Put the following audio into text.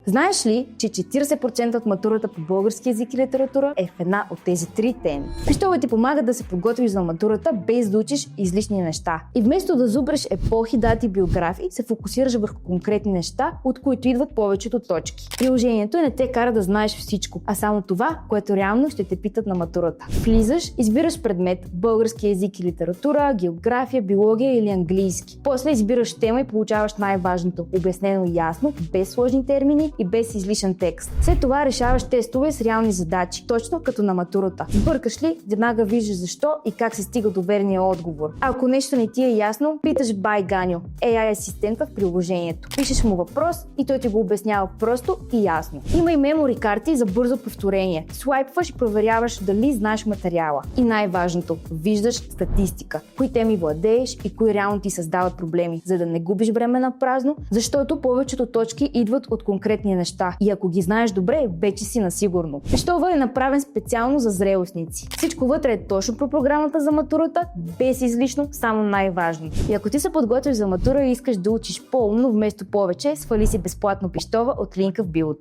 Знаеш ли, че 40% от матурата по български език и литература е в една от тези 3 теми? Пищове ти помагат да се подготвиш за матурата без да учиш излишни неща. И вместо да зубреш епохи, дати, биографии, се фокусираш върху конкретни неща, от които идват повечето точки. Приложението не те кара да знаеш всичко, а само това, което реално ще те питат на матурата. Влизаш, избираш предмет български език и литература, география, биология или английски. После избираш тема и получаваш най-важното, обяснено ясно, без сложни термини и без излишен текст. След това решаваш тестове с реални задачи, точно като на матурата. Сбъркаш ли, веднага виждаш защо и как се стига до верния отговор. А ако нещо не ти е ясно, питаш Бай Ганьо, AI асистента в приложението. Пишеш му въпрос и той ти го обяснява просто и ясно. Има и мемори карти за бързо повторение. Свайпваш и проверяваш дали знаеш материала. И най-важното, виждаш статистика. Кои теми владееш и кои реално ти създават проблеми, за да не губиш време на празно, защото повечето точки идват от конкретни неща. И ако ги знаеш добре, вече си на сигурно. Пищова е направен специално за зрелостници. Всичко вътре е точно по програмата за матурата, без излишно, само най-важно. И ако ти се подготвиш за матура и искаш да учиш по-умно вместо повече, свали си безплатно Пищова от линка в биото.